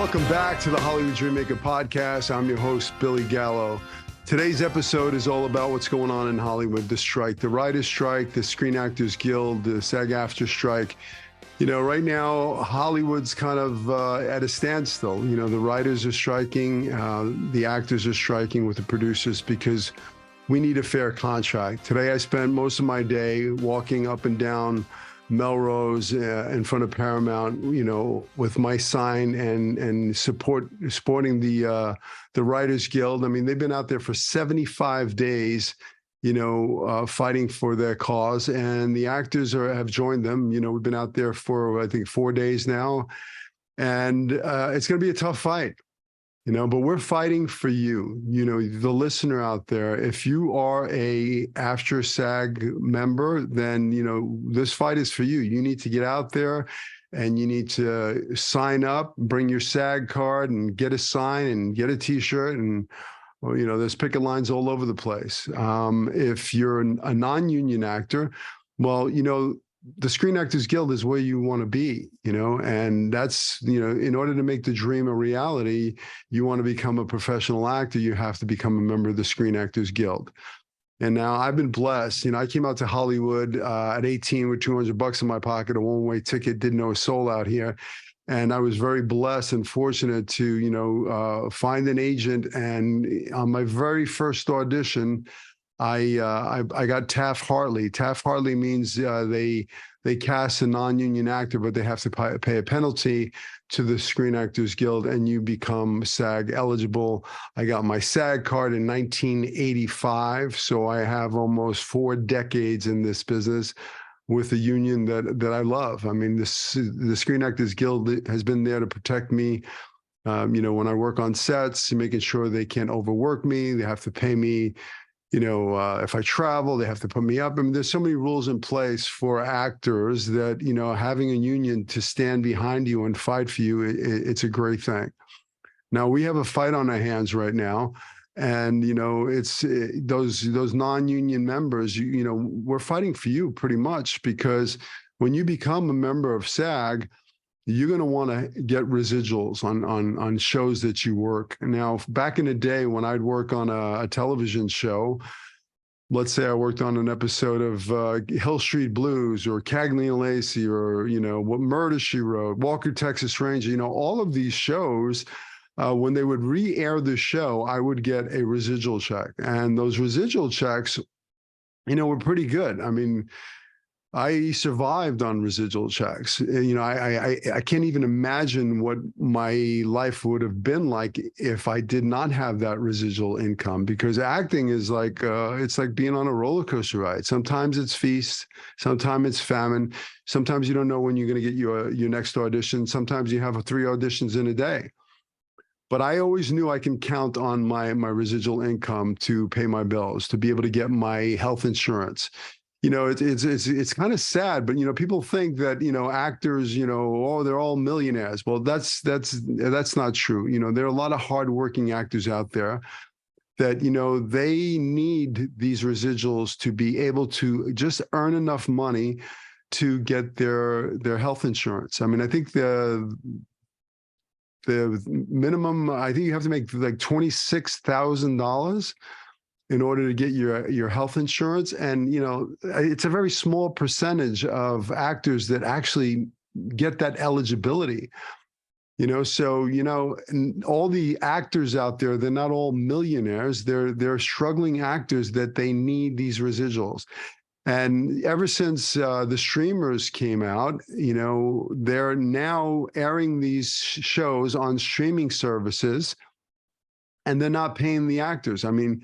welcome back to the Hollywood Dreammaker podcast. I'm your host, Billy Gallo. Today's episode is all about what's going on in Hollywood, the strike, the Writers' Strike, the Screen Actors Guild, the SAG-AFTRA Strike. You know, right now, Hollywood's kind of at a standstill. You know, the writers are striking, the actors are striking with the producers because we need a fair contract. Today, I spent most of my day walking up and down Melrose in front of Paramount, you know, with my sign and supporting the Writers Guild. I mean, they've been out there for 75 days, you know, fighting for their cause, and the actors have joined them. You know, we've been out there for, I think, 4 days now, and it's going to be a tough fight. You know, but we're fighting for you, you know, the listener out there. If you are a AFTRA SAG member, then, you know, this fight is for you. You need to get out there and you need to sign up, bring your SAG card and get a sign and get a T-shirt. And, well, you know, there's picket lines all over the place. If you're a non-union actor, well, you know, the Screen Actors Guild is where you want to be, you know, and that's, you know, in order to make the dream a reality, you want to become a professional actor, you have to become a member of the Screen Actors Guild. And now I've been blessed. You know, I came out to Hollywood at 18 with $200 in my pocket, a one-way ticket, didn't know a soul out here. And I was very blessed and fortunate to, you know, find an agent. And on my very first audition, I got Taft-Hartley. Taft-Hartley means they cast a non-union actor, but they have to pay a penalty to the Screen Actors Guild, and you become SAG eligible. I got my SAG card in 1985, so I have almost 4 decades in this business with a union that I love. I mean, the Screen Actors Guild has been there to protect me. You know, when I work on sets, making sure they can't overwork me. They have to pay me. You know, if I travel, they have to put me up. I mean, there's so many rules in place for actors that, you know, having a union to stand behind you and fight for you, it's a great thing. Now, we have a fight on our hands right now. And, you know, it's those non-union members, you know, we're fighting for you pretty much, because when you become a member of SAG, you're going to want to get residuals on shows that you work. Now, back in the day when I'd work on a television show, let's say I worked on an episode of Hill Street Blues or Cagney and Lacey, or, you know, What Murder, She Wrote, Walker, Texas Ranger, you know, all of these shows, when they would re-air the show, I would get a residual check. And those residual checks, you know, were pretty good. I mean, I survived on residual checks. You know, I can't even imagine what my life would have been like if I did not have that residual income, because acting is like, it's like being on a roller coaster ride. Sometimes it's feast, sometimes it's famine. Sometimes you don't know when you're going to get your next audition. Sometimes you have 3 auditions in a day. But I always knew I can count on my residual income to pay my bills, to be able to get my health insurance. You know, it's kind of sad, but, you know, people think that, you know, actors, you know, oh, they're all millionaires. Well, that's not true. You know, there are a lot of hardworking actors out there that, you know, they need these residuals to be able to just earn enough money to get their health insurance. I mean, I think the minimum, I think you have to make like $26,000 in order to get your health insurance. And, you know, it's a very small percentage of actors that actually get that eligibility, you know? So, you know, and all the actors out there, they're not all millionaires. They're struggling actors that they need these residuals. And ever since the streamers came out, you know, they're now airing these shows on streaming services, and they're not paying the actors. I mean,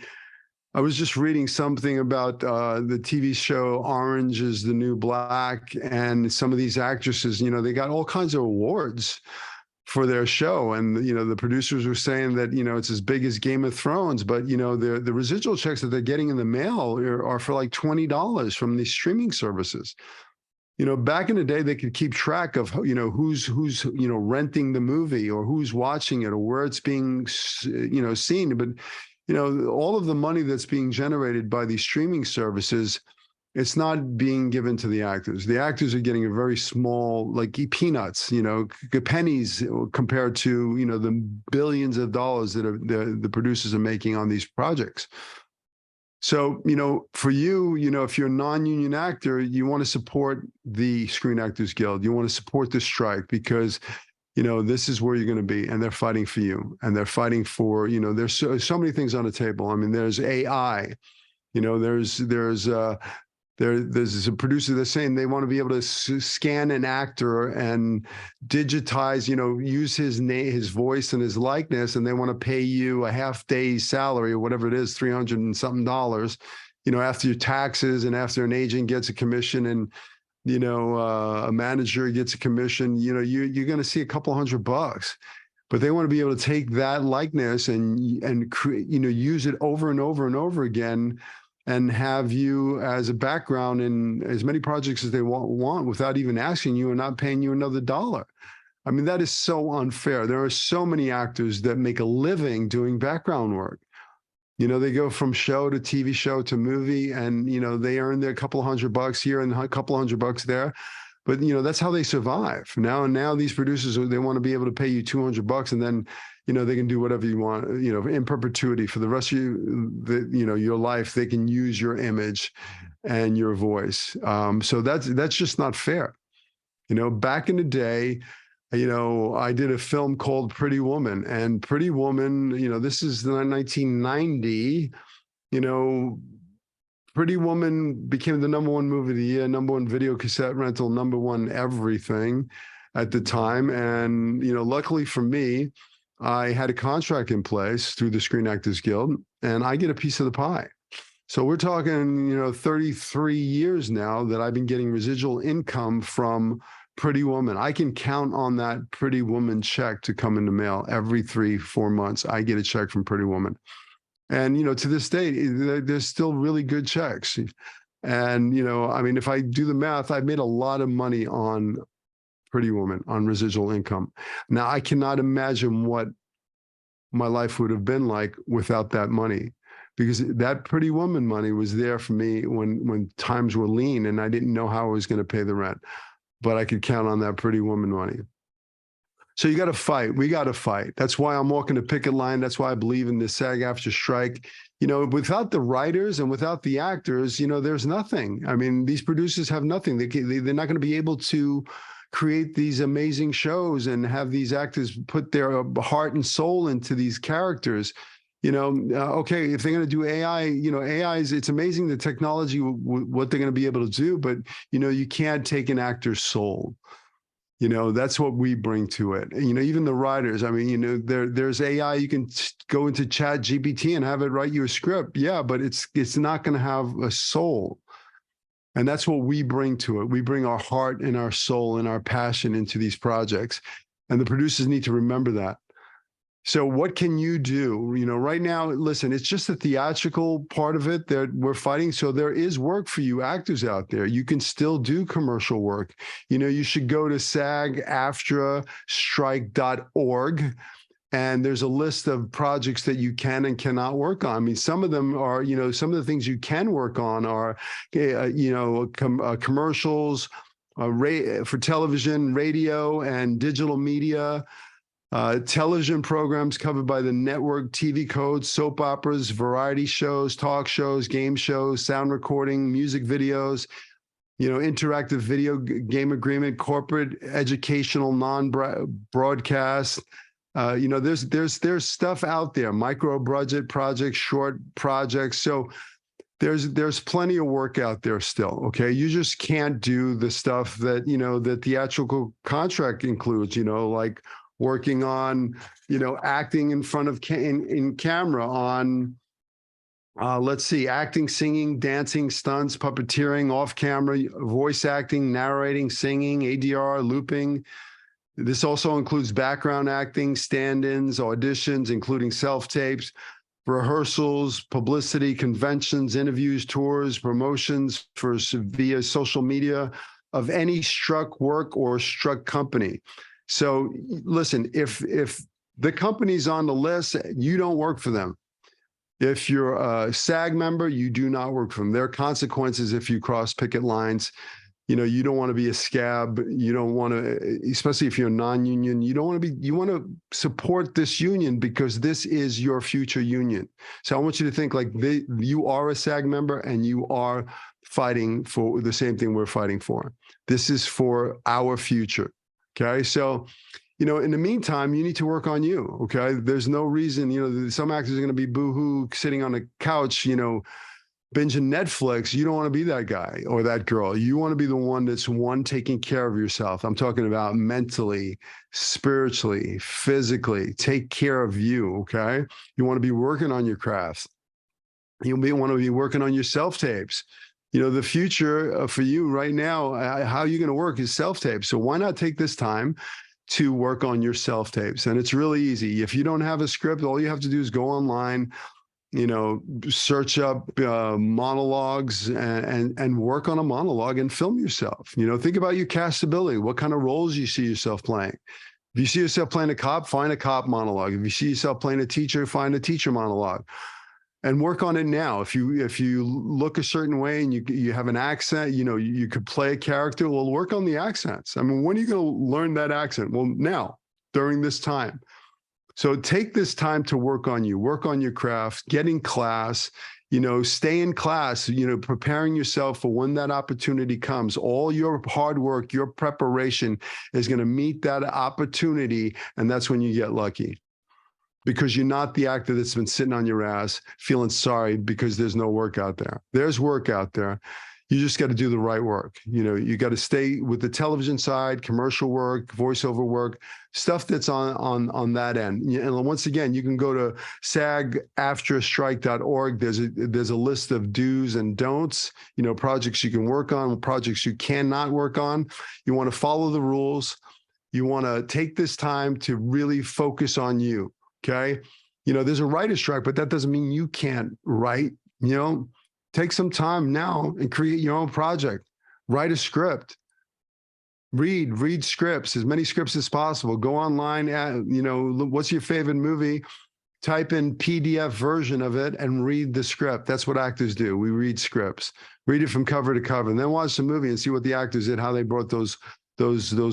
I was just reading something about the TV show Orange is the New Black, and some of these actresses, you know, they got all kinds of awards for their show. And, you know, the producers were saying that, you know, it's as big as Game of Thrones, but, you know, the residual checks that they're getting in the mail are for like $20 from these streaming services. You know, back in the day, they could keep track of, you know, who's, you know, renting the movie, or who's watching it, or where it's being, you know, seen. But, you know, all of the money that's being generated by these streaming services it's not being given to the actors. The actors are getting a very small, like peanuts, pennies compared to, the billions of dollars that the producers are making on these projects. So, for you, if you're a non-union actor, you want to support the Screen Actors Guild. You want to support the strike because, this is where you're going to be, and they're fighting for you, and they're fighting for, there's so many things on the table. I mean, there's AI, there's a producer that's saying they want to be able to scan an actor and digitize, use his name, his voice, and his likeness, and they want to pay you a half day's salary or whatever it is, $300 and something, after your taxes and after an agent gets a commission and a manager gets a commission. You're going to see a couple $100. But they want to be able to take that likeness and use it over and over and over again, and have you as a background in as many projects as they want without even asking you and not paying you another dollar. I mean, that is so unfair. There are so many actors that make a living doing background work. They go from show to TV show to movie, and, they earn their couple $100 here and a couple $100 there. But, that's how they survive. Now these producers, they want to be able to pay you $200, and then, they can do whatever you want, in perpetuity for the rest of your life. They can use your image and your voice. So that's just not fair. Back in the day, I did a film called Pretty Woman, and Pretty Woman, this is 1990, Pretty Woman became the #1 movie of the year, #1 video cassette rental, #1 everything at the time. And, luckily for me, I had a contract in place through the Screen Actors Guild, and I get a piece of the pie. So we're talking, 33 years now that I've been getting residual income from Pretty Woman. I can count on that Pretty Woman check to come in the mail every 3-4 months. I get a check from Pretty Woman. And, to this day, there's still really good checks. And, if I do the math, I've made a lot of money on Pretty Woman, on residual income. Now, I cannot imagine what my life would have been like without that money, because that Pretty Woman money was there for me when times were lean and I didn't know how I was going to pay the rent, but I could count on that Pretty Woman money. So you got to fight. We got to fight. That's why I'm walking the picket line. That's why I believe in the SAG-AFTRA strike. Without the writers and without the actors, there's nothing. I mean, these producers have nothing. They're not going to be able to create these amazing shows and have these actors put their heart and soul into these characters. Okay, if they're going to do AI, AI it's amazing the technology, what they're going to be able to do, but, you can't take an actor's soul. That's what we bring to it. Even the writers, I mean, there's AI, you can go into Chat GPT and have it write you a script. Yeah, but it's not going to have a soul. And that's what we bring to it. We bring our heart and our soul and our passion into these projects. And the producers need to remember that. So what can you do? Right now, listen, it's just the theatrical part of it that we're fighting. So there is work for you actors out there. You can still do commercial work. You should go to SAG-AFTRA Strike.org. And there's a list of projects that you can and cannot work on. I mean, some of them are, some of the things you can work on are, commercials for television, radio, and digital media. Television programs covered by the network TV codes, soap operas, variety shows, talk shows, game shows, sound recording, music videos, interactive video game agreement, corporate, educational, non-broadcast. There's stuff out there, micro budget projects, short projects. So there's plenty of work out there still. Okay. You just can't do the stuff that, the theatrical contract includes, like working on, acting in front of in camera on, let's see, acting, singing, dancing, stunts, puppeteering, off camera, voice acting, narrating, singing, ADR, looping. This also includes background acting, stand-ins, auditions, including self-tapes, rehearsals, publicity, conventions, interviews, tours, promotions via social media of any struck work or struck company. So listen, if the company's on the list, you don't work for them. If you're a SAG member, you do not work for them. There are consequences if you cross picket lines. You don't want to be a scab. You don't want to, especially if you're non-union, you don't want to be, you want to support this union because this is your future union. So I want you to think like you are a SAG member and you are fighting for the same thing we're fighting for. This is for our future. Okay. So, in the meantime, you need to work on you. Okay. There's no reason, some actors are going to be boohoo sitting on a couch, binging Netflix. You don't want to be that guy or that girl. You want to be the one that's taking care of yourself. I'm talking about mentally, spiritually, physically. Take care of you, okay? You want to be working on your crafts. You want to be working on your self-tapes. The future for you right now, how you're going to work is self-tapes. So why not take this time to work on your self-tapes? And it's really easy. If you don't have a script, all you have to do is go online, search up monologues and work on a monologue and film yourself. Think about your castability. What kind of roles you see yourself playing. If you see yourself playing a cop, find a cop monologue. If you see yourself playing a teacher, find a teacher monologue. And work on it now. If you look a certain way and you have an accent, you could play a character. Well, work on the accents. I mean, when are you going to learn that accent? Well, now, during this time. So take this time to work on you, work on your craft, get in class, stay in class, preparing yourself for when that opportunity comes. All your hard work, your preparation is going to meet that opportunity. And that's when you get lucky, because you're not the actor that's been sitting on your ass feeling sorry because there's no work out there. There's work out there. You just got to do the right work. You got to stay with the television side, commercial work, voiceover work, stuff that's on that end. And once again, you can go to SAG-AFTRA There's a list of do's and don'ts, projects you can work on, projects you cannot work on. You want to follow the rules. You want to take this time to really focus on you. Okay. There's a writer's strike, but that doesn't mean you can't write. Take some time now and create your own project. Write a script. Read scripts, as many scripts as possible. Go online, what's your favorite movie? Type in PDF version of it and read the script. That's what actors do. We read scripts. Read it from cover to cover, and then watch the movie and see what the actors did, how they brought those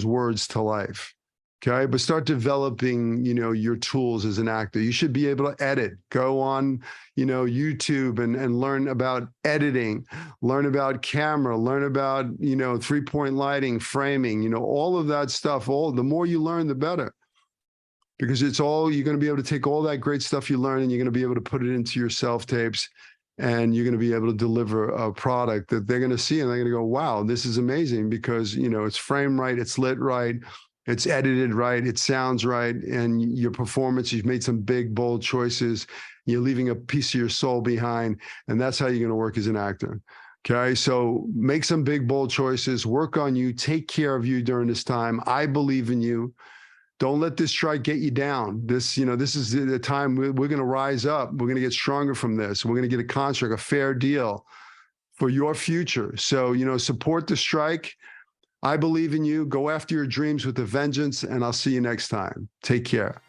words to life. Okay, but start developing, your tools as an actor. You should be able to edit. Go on, YouTube and learn about editing, learn about camera, learn about, 3-point lighting, framing, all of that stuff. The more you learn, the better, because you're going to be able to take all that great stuff you learn and you're going to be able to put it into your self-tapes, and you're going to be able to deliver a product that they're going to see and they're going to go, wow, this is amazing, because, it's framed right, it's lit right, it's edited right, it sounds right, and your performance, you've made some big, bold choices. You're leaving a piece of your soul behind, and that's how you're going to work as an actor. Okay, so make some big, bold choices, work on you, take care of you during this time. I believe in you. Don't let this strike get you down. This is the time we're going to rise up. We're going to get stronger from this. We're going to get a contract, a fair deal for your future. So, support the strike. I believe in you. Go after your dreams with a vengeance, and I'll see you next time. Take care.